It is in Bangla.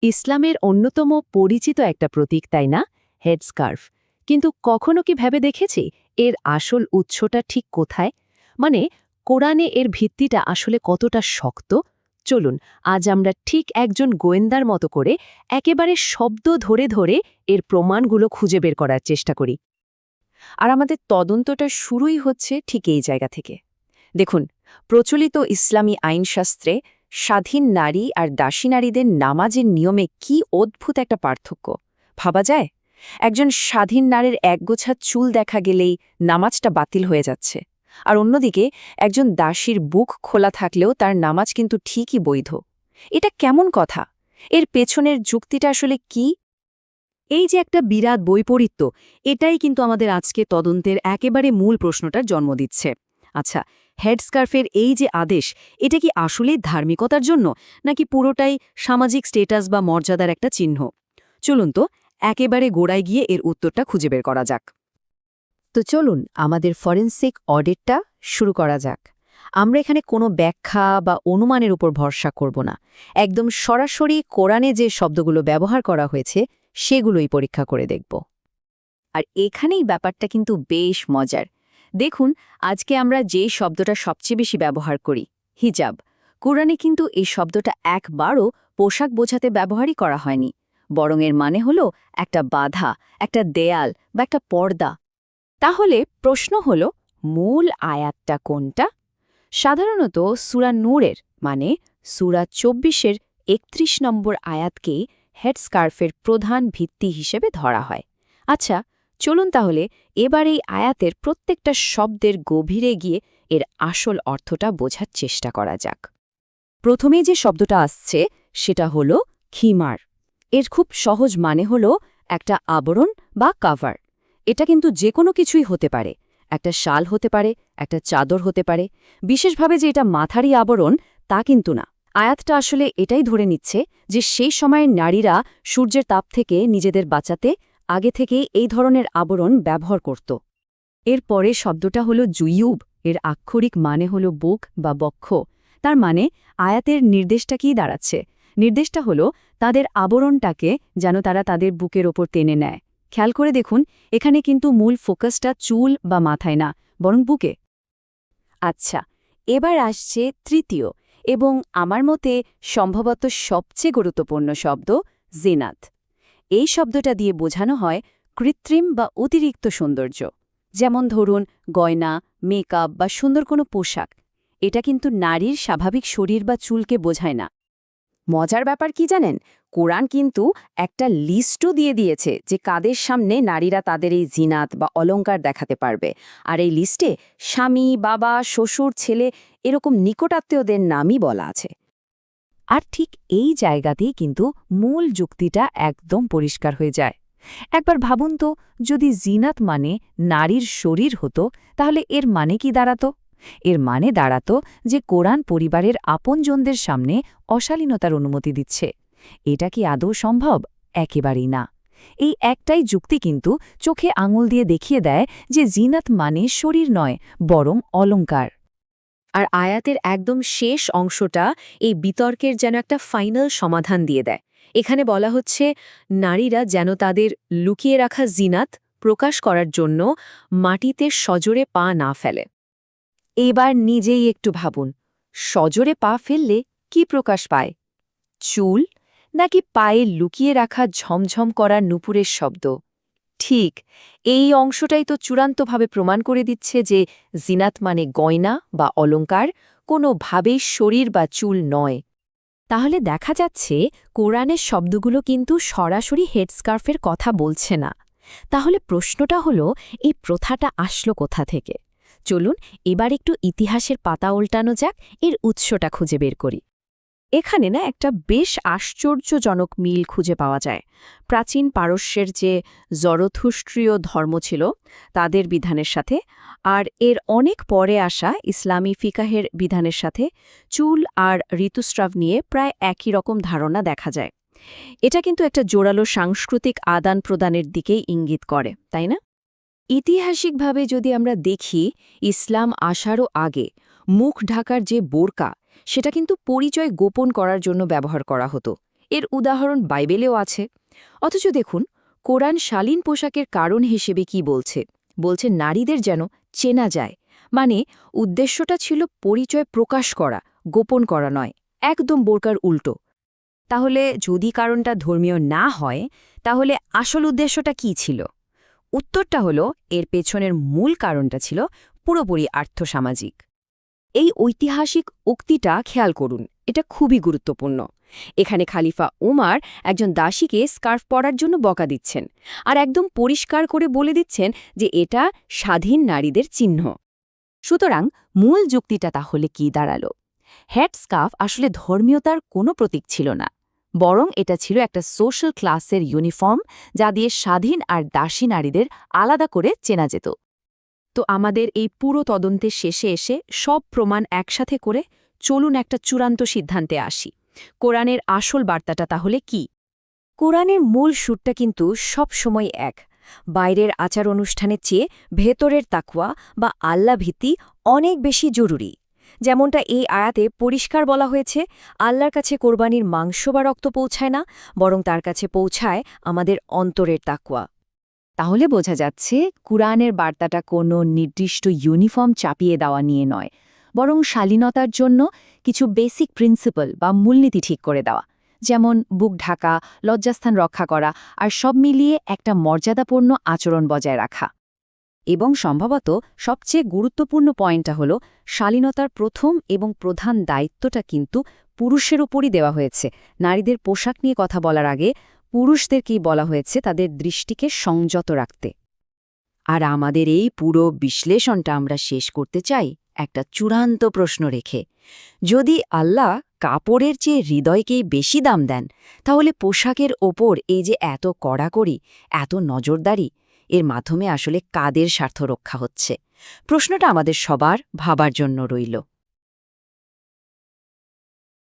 ইসলামের অন্যতম পরিচিত একটা প্রতীক, তাই না? হেডস্কার্ফ। কিন্তু কখনো কি ভেবে দেখেছি এর আসল উৎসটা ঠিক কোথায়? মানে কোরআনে এর ভিত্তিটা আসলে কতটা শক্ত? চলুন আজ আমরা ঠিক একজন গোয়েন্দার মতো করে একেবারে শব্দ ধরে ধরে এর প্রমাণগুলো খুঁজে বের করার চেষ্টা করি। আর আমাদের তদন্তটা শুরুই হচ্ছে ঠিক এই জায়গা থেকে। দেখুন, প্রচলিত ইসলামী আইনশাস্ত্রে স্বাধীন নারী আর দাসী নারীদের নামাজের নিয়মে কি অদ্ভুত একটা পার্থক্য ভাবা যায়। একজন স্বাধীন নারীর একগোছা চুল দেখা গেলেই নামাজটা বাতিল হয়ে যাচ্ছে, আর অন্যদিকে একজন দাসীর বুক খোলা থাকলেও তার নামাজ কিন্তু ঠিকই বৈধ। এটা কেমন কথা? এর পেছনের যুক্তিটা আসলে কি? এই যে একটা বিরাট বৈপরীত্য, এটাই কিন্তু আমাদের আজকে তদন্তের একেবারে মূল প্রশ্নটার জন্ম দিচ্ছে। আচ্ছা, হেডস্কার্ফের এই যে আদেশ, এটা কি আসলে ধার্মিকতার জন্য, নাকি পুরোটাই সামাজিক স্টেটাস বা মর্যাদার একটা চিহ্ন? চলুন তো একেবারে গোড়ায় গিয়ে এর উত্তরটা খুঁজে বের করা যাক। তো চলুন আমাদের ফরেনসিক অডিটটা শুরু করা যাক। আমরা এখানে কোনো ব্যাখ্যা বা অনুমানের উপর ভরসা করব না। একদম সরাসরি কোরআনে যে শব্দগুলো ব্যবহার করা হয়েছে সেগুলোই পরীক্ষা করে দেখব। আর এখানেই ব্যাপারটা কিন্তু বেশ মজার। দেখুন, আজকে আমরা যে শব্দটা সবচেয়ে বেশি ব্যবহার করি, হিজাব, কোরআনে কিন্তু এই শব্দটা একবারও পোশাক বোঝাতে ব্যবহারই করা হয়নি। বরং এর মানে হলো একটা বাধা, একটা দেয়াল বা একটা পর্দা। তাহলে প্রশ্ন হল, মূল আয়াতটা কোনটা? সাধারণত সূরা নূরের মানে সূরা ২৪-এর ৩১ নম্বর আয়াতকেই হেডস্কার্ফের প্রধান ভিত্তি হিসেবে ধরা হয়। আচ্ছা, চলুন তাহলে এবার এই আয়াতের প্রত্যেকটা শব্দের গভীরে গিয়ে এর আসল অর্থটা বোঝার চেষ্টা করা যাক। প্রথমে যে শব্দটা আসছে সেটা হলো খিমার। এর খুব সহজ মানে হলো একটা আবরণ বা কাভার। এটা কিন্তু যে কোনো কিছুই হতে পারে। একটা শাল হতে পারে, একটা চাদর হতে পারে। বিশেষভাবে যে এটা মাথারই আবরণ তা কিন্তু না। আয়াতটা আসলে এটাই ধরে নিচ্ছে যে সেই সময়ের নারীরা সূর্যের তাপ থেকে নিজেদের বাঁচাতে আগে থেকেই এই ধরনের আবরণ ব্যবহার করত। এরপরে শব্দটা হলো জুইয়ুব। এর আক্ষরিক মানে হলো বুক বা বক্ষ। তার মানে আয়াতের নির্দেশটা কি দাঁড়াচ্ছে? নির্দেশটা হলো তাদের আবরণটাকে যেন তারা তাদের বুকের ওপর টেনে নেয়। খেয়াল করে দেখুন, এখানে কিন্তু মূল ফোকাসটা চুল বা মাথায় না, বরং বুকে। আচ্ছা, এবার আসছে তৃতীয় এবং আমার মতে সম্ভবত সবচেয়ে গুরুত্বপূর্ণ শব্দ, জিনাত। এই শব্দটা দিয়ে বোঝানো হয় কৃত্রিম বা অতিরিক্ত সৌন্দর্য। যেমন ধরুন গয়না, মেকআপ বা সুন্দর কোনো পোশাক। এটা কিন্তু নারীর স্বাভাবিক শরীর বা চুলকে বোঝায় না। মজার ব্যাপার কি জানেন? কোরআন কিন্তু একটা লিস্টও দিয়ে দিয়েছে যে কাদের সামনে নারীরা তাদের এই জিনাত বা অলংকার দেখাতে পারবে। আর এই লিস্টে স্বামী, বাবা, শ্বশুর, ছেলে এরকম নিকটাত্মীয়দের নামই বলা আছে। আর ঠিক এই জায়গাতেই কিন্তু মূল যুক্তিটা একদম পরিষ্কার হয়ে যায়। একবার ভাবুন তো, যদি জিনাত মানে নারীর শরীর হতো, তাহলে এর মানে কি দাঁড়াতো? এর মানে দাঁড়াতো যে কোরআন পরিবারের আপনজনদের সামনে অশালীনতার অনুমতি দিচ্ছে। এটা কি আদৌ সম্ভব? একেবারেই না। এই একটাই যুক্তি কিন্তু চোখে আঙুল দিয়ে দেখিয়ে দেয় যে জিনাত মানে শরীর নয়, বরং অলংকার। আর আয়াতের একদম শেষ অংশটা এই বিতর্কের যেন একটা ফাইনাল সমাধান দিয়ে দেয়। এখানে বলা হচ্ছে নারীরা যেন তাদের লুকিয়ে রাখা জিনাত প্রকাশ করার জন্য মাটিতে সজোরে পা না ফেলে। এবার নিজেই একটু ভাবুন, সজোরে পা ফেললে কি প্রকাশ পায়? চুল, নাকি পায়ে লুকিয়ে রাখা ঝমঝম করা নুপুরের শব্দ? ঠিক এই অংশটাই তো চূড়ান্তভাবে প্রমাণ করে দিচ্ছে যে জিনাত মানে গয়না বা অলংকার, কোনোভাবেই শরীর বা চুল নয়। তাহলে দেখা যাচ্ছে কোরআনের শব্দগুলো কিন্তু সরাসরি হেডস্কার্ফের কথা বলছে না। তাহলে প্রশ্নটা হলো, এই প্রথাটা আসলো কোথা থেকে? চলুন এবার একটু ইতিহাসের পাতা উল্টানো যাক, এর উৎসটা খুঁজে বের করি। এখানে না একটা বেশ আশ্চর্যজনক মিল খুঁজে পাওয়া যায়। প্রাচীন পারস্যের যে জরথুস্ট্রীয় ধর্ম ছিল তাদের বিধানের সাথে, আর এর অনেক পরে আসা ইসলামী ফিকাহের বিধানের সাথে চুল আর ঋতুস্রাব নিয়ে প্রায় একই রকম ধারণা দেখা যায়। এটা কিন্তু একটা জোরালো সাংস্কৃতিক আদান প্রদানের দিকেই ইঙ্গিত করে, তাই না? ঐতিহাসিকভাবে যদি আমরা দেখি, ইসলাম আসারও আগে মুখ ঢাকার যে বোরকা, সেটা কিন্তু পরিচয় গোপন করার জন্য ব্যবহার করা হতো। এর উদাহরণ বাইবেলেও আছে। অথচ দেখুন, কোরআন শালীন পোশাকের কারণ হিসেবে কি বলছে? বলছে নারীদের যেন চেনা যায়। মানে উদ্দেশ্যটা ছিল পরিচয় প্রকাশ করা, গোপন করা নয়, একদম বোরকার উল্টো। তাহলে যদি কারণটা ধর্মীয় না হয়, তাহলে আসল উদ্দেশ্যটা কি ছিল? উত্তরটা হলো, এর পেছনের মূল কারণটা ছিল পুরোপুরি আর্থসামাজিক। এই ঐতিহাসিক উক্তিটা খেয়াল করুন, এটা খুবই গুরুত্বপূর্ণ। এখানে খালিফা উমার একজন দাসীকে স্কার্ফ পরার জন্য বকা দিচ্ছেন, আর একদম পরিষ্কার করে বলে দিচ্ছেন যে এটা স্বাধীন নারীদের চিহ্ন। সুতরাং মূল যুক্তিটা তাহলে কি দাঁড়ালো? হেডস্কার্ফ আসলে ধর্মীয়তার কোনো প্রতীক ছিল না, বরং এটা ছিল একটা সোশ্যাল ক্লাসের ইউনিফর্ম, যা দিয়ে স্বাধীন আর দাসী নারীদের আলাদা করে চেনা যেত। তো আমাদের এই পুরো তদন্তের শেষে এসে সব প্রমাণ একসাথে করে চলুন একটা চূড়ান্ত সিদ্ধান্তে আসি। কোরআনের আসল বার্তাটা তাহলে কি? কোরআনের মূল সুরটা কিন্তু সব সময় এক। বাইরের আচার অনুষ্ঠানের চেয়ে ভেতরের তাকওয়া বা আল্লাহ ভীতি অনেক বেশি জরুরি। যেমনটা এই আয়াতে পরিষ্কার বলা হয়েছে, আল্লাহর কাছে কোরবানির মাংস বা রক্ত পৌঁছায় না, বরং তার কাছে পৌঁছায় আমাদের অন্তরের তাকওয়া। তাহলে বোঝা যাচ্ছে কুরআনের বার্তাটা কোনো নির্দিষ্ট ইউনিফর্ম চাপিয়ে দেওয়া নিয়ে নয়, বরং শালীনতার জন্য কিছু বেসিক প্রিন্সিপাল বা মূলনীতি ঠিক করে দেওয়া, যেমন বুক ঢাকা, লজ্জাস্থান রক্ষা করা আর সব মিলিয়ে একটা মর্যাদাপূর্ণ আচরণ বজায় রাখা। এবং সম্ভবত সবচেয়ে গুরুত্বপূর্ণ পয়েন্টটা হলো, শালীনতার প্রথম এবং প্রধান দায়িত্বটা কিন্তু পুরুষের উপরই দেওয়া হয়েছে। নারীদের পোশাক নিয়ে কথা বলার আগে পুরুষদেরকেই বলা হয়েছে তাদের দৃষ্টিকে সংযত রাখতে। আর আমাদের এই পুরো বিশ্লেষণটা আমরা শেষ করতে চাই একটা চূড়ান্ত প্রশ্ন রেখে। যদি আল্লাহ কাপড়ের চেয়ে হৃদয়কেই বেশি দাম দেন, তাহলে পোশাকের ওপর এই যে এত কড়াকড়ি, এত নজরদারি, এর মাধ্যমে আসলে কাদের স্বার্থ রক্ষা হচ্ছে? প্রশ্নটা আমাদের সবার ভাবার জন্য রইল।